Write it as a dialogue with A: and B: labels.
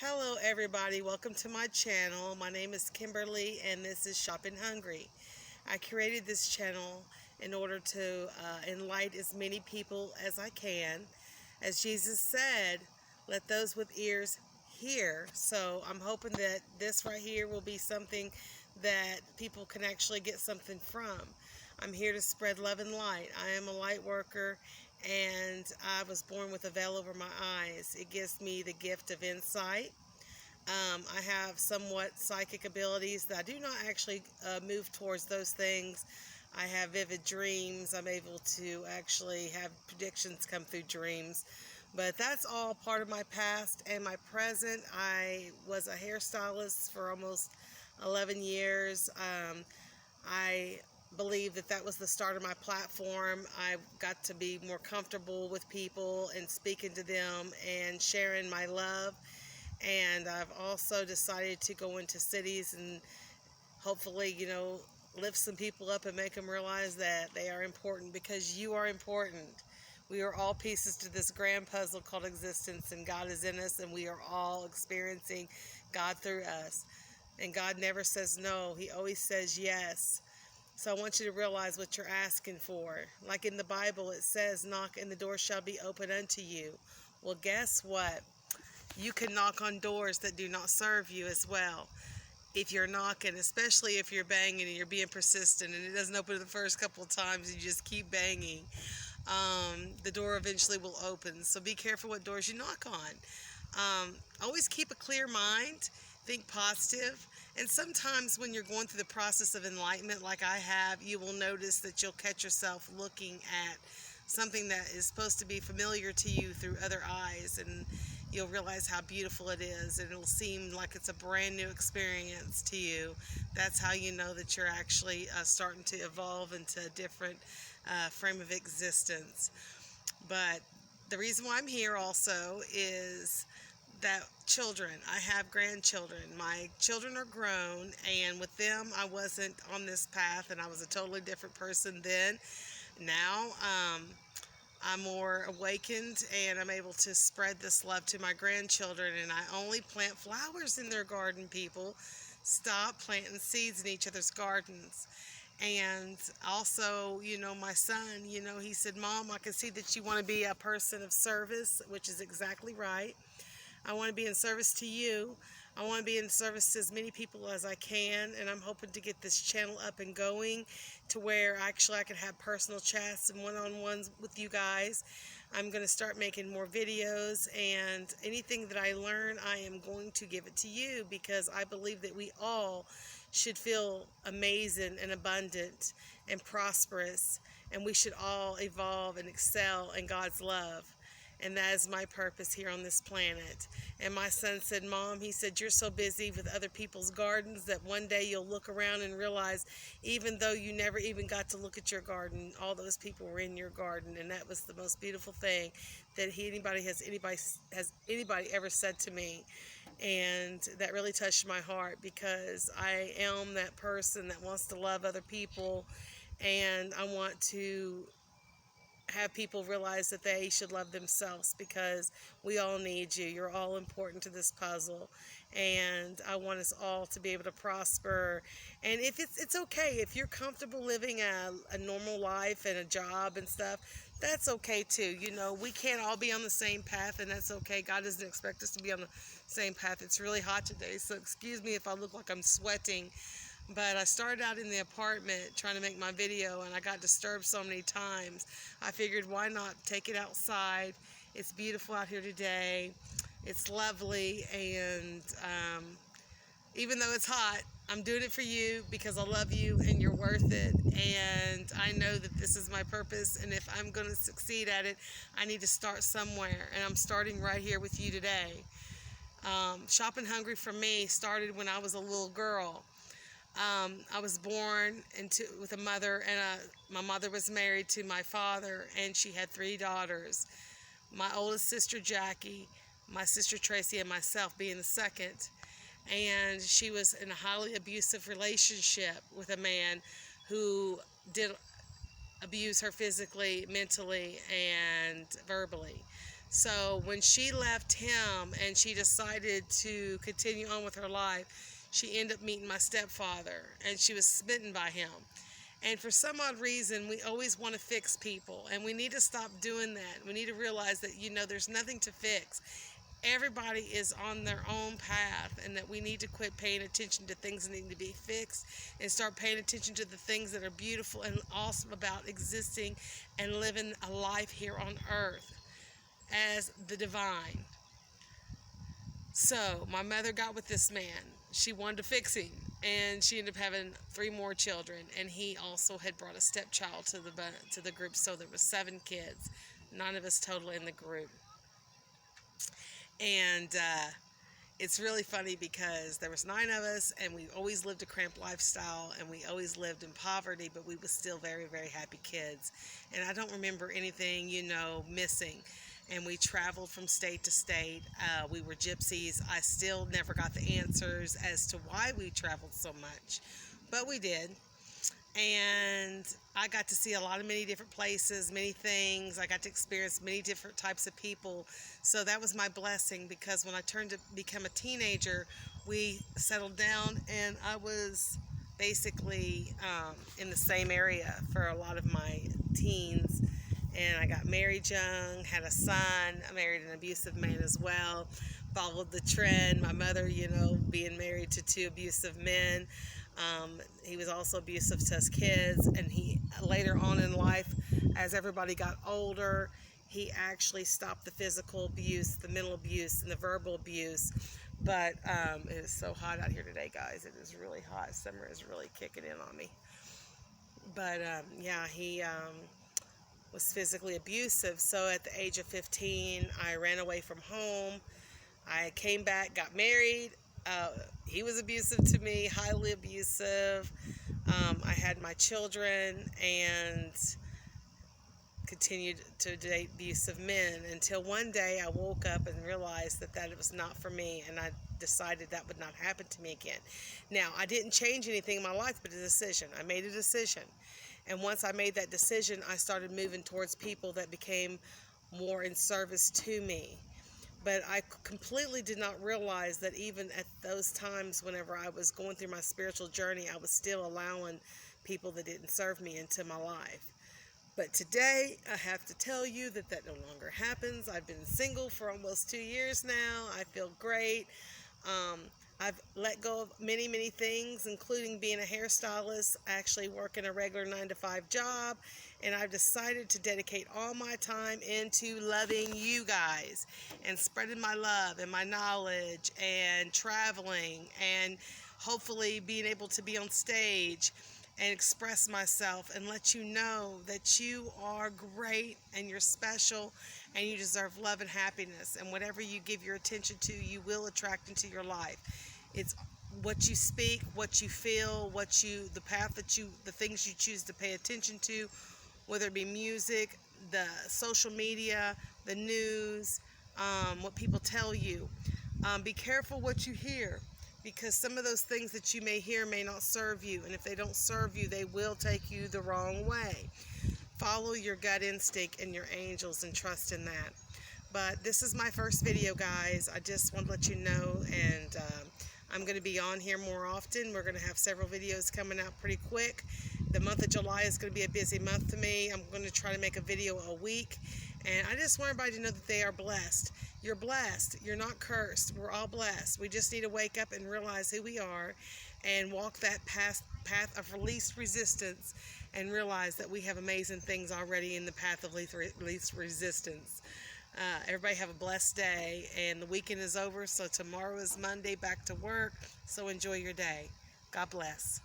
A: Hello everybody, welcome to my channel. My name is Kimberly and this is Shopping Hungry. I created this channel in order to enlighten as many people as I can. As Jesus said, let those with ears hear. So I'm hoping that this right here will be something that people can actually get something from. I'm here to spread love and light. I am a light worker and I was born with a veil over my eyes. It gives me the gift of insight. I have somewhat psychic abilities that I do not actually move towards those things. I have vivid dreams. I'm able to actually have predictions come through dreams. But that's all part of my past and my present. I was a hairstylist for almost 11 years. I believe that that was the start of my platform. I got to be more comfortable with people and speaking to them and sharing my love. And I've also decided to go into cities and hopefully, lift some people up and make them realize that they are important, because you are important. We are all pieces to this grand puzzle called existence, and God is in us, and we are all experiencing God through us. And God never says no, He always says yes. So I want you to realize what you're asking for. Like in the Bible, it says, knock and the door shall be open unto you. Well, guess what? You can knock on doors that do not serve you as well. If you're knocking, especially if you're banging and you're being persistent and it doesn't open the first couple of times, you just keep banging, the door eventually will open. So be careful what doors you knock on. Always keep a clear mind, think positive, and sometimes when you're going through the process of enlightenment like I have, you will notice that you'll catch yourself looking at something that is supposed to be familiar to you through other eyes, and you'll realize how beautiful it is, and it'll seem like it's a brand new experience to you. That's how you know that you're actually starting to evolve into a different frame of existence. But the reason why I'm here also is that children, I have grandchildren. My children are grown, and with them, I wasn't on this path, and I was a totally different person then. Now, I'm more awakened and I'm able to spread this love to my grandchildren, and I only plant flowers in their garden, people. Stop planting seeds in each other's gardens. And also, my son, he said, Mom, I can see that you want to be a person of service, which is exactly right. I want to be in service to you. I want to be in service to as many people as I can, and I'm hoping to get this channel up and going to where actually I can have personal chats and one-on-ones with you guys. I'm going to start making more videos, and anything that I learn, I am going to give it to you, because I believe that we all should feel amazing and abundant and prosperous, and we should all evolve and excel in God's love. And that is my purpose here on this planet. And my son said, Mom, he said, you're so busy with other people's gardens that one day you'll look around and realize, even though you never even got to look at your garden, all those people were in your garden. And that was the most beautiful thing that anybody ever said to me. And that really touched my heart, because I am that person that wants to love other people, and I want to have people realize that they should love themselves, because we all need you. You're all important to this puzzle, and I want us all to be able to prosper. And if it's okay if you're comfortable living a normal life and a job and stuff, that's okay too. We can't all be on the same path, and that's okay. God doesn't expect us to be on the same path. It's really hot today, so excuse me if I look like I'm sweating. But I started out in the apartment trying to make my video, and I got disturbed so many times. I figured, why not take it outside? It's beautiful out here today. It's lovely, and even though it's hot, I'm doing it for you because I love you and you're worth it. And I know that this is my purpose, and if I'm going to succeed at it, I need to start somewhere, and I'm starting right here with you today. Shopping Hungry for me started when I was a little girl. I was born with a mother, and my mother was married to my father, and she had 3 daughters. My oldest sister, Jackie, my sister, Tracy, and myself being the second. And she was in a highly abusive relationship with a man who did abuse her physically, mentally, and verbally. So when she left him and she decided to continue on with her life, she ended up meeting my stepfather, and she was smitten by him. And for some odd reason, we always want to fix people, and we need to stop doing that. We need to realize that, there's nothing to fix. Everybody is on their own path, and that we need to quit paying attention to things that need to be fixed and start paying attention to the things that are beautiful and awesome about existing and living a life here on earth as the divine. So my mother got with this man. She wanted to fix him, and she ended up having 3 more children. And he also had brought a stepchild to the group, so there was 7 kids, 9 of us total in the group. And it's really funny because there was 9 of us, and we always lived a cramped lifestyle, and we always lived in poverty, but we were still very, very happy kids. And I don't remember anything, missing. And we traveled from state to state. We were gypsies. I still never got the answers as to why we traveled so much, but we did. And I got to see many different places, many things. I got to experience many different types of people. So that was my blessing, because when I turned to become a teenager, we settled down, and I was basically in the same area for a lot of my teens. And I got married young, had a son. I married an abusive man as well. Followed the trend. My mother, being married to 2 abusive men. He was also abusive to us kids. And he, later on in life, as everybody got older, he actually stopped the physical abuse, the mental abuse, and the verbal abuse. But it is so hot out here today, guys. It is really hot. Summer is really kicking in on me. But yeah, he was physically abusive. So at the age of 15, I ran away from home. I came back, got married. He was abusive to me, highly abusive. I had my children and continued to date abusive men until one day I woke up and realized that it was not for me, and I decided that would not happen to me again. Now, I didn't change anything in my life but a decision. I made a decision. And once I made that decision, I started moving towards people that became more in service to me. But I completely did not realize that even at those times, whenever I was going through my spiritual journey, I was still allowing people that didn't serve me into my life. But today, I have to tell you that no longer happens. I've been single for almost 2 years now. I feel great. I've let go of many, many things, including being a hairstylist, actually working a regular 9-to-5 job, and I've decided to dedicate all my time into loving you guys and spreading my love and my knowledge and traveling and hopefully being able to be on stage and express myself and let you know that you are great and you're special and you deserve love and happiness, and whatever you give your attention to, you will attract into your life. It's what you speak, what you feel, the things you choose to pay attention to, whether it be music, the social media, the news, what people tell you. Be careful what you hear, because some of those things that you may hear may not serve you, and if they don't serve you, they will take you the wrong way. Follow your gut instinct and your angels and trust in that. But this is my first video, guys. I just want to let you know, and I'm going to be on here more often. We're going to have several videos coming out pretty quick. The month of July is going to be a busy month to me. I'm going to try to make a video a week. And I just want everybody to know that they are blessed. You're blessed. You're not cursed. We're all blessed. We just need to wake up and realize who we are and walk that path of least resistance and realize that we have amazing things already in the path of least resistance. Everybody have a blessed day, and the weekend is over, so tomorrow is Monday, back to work, so enjoy your day. God bless.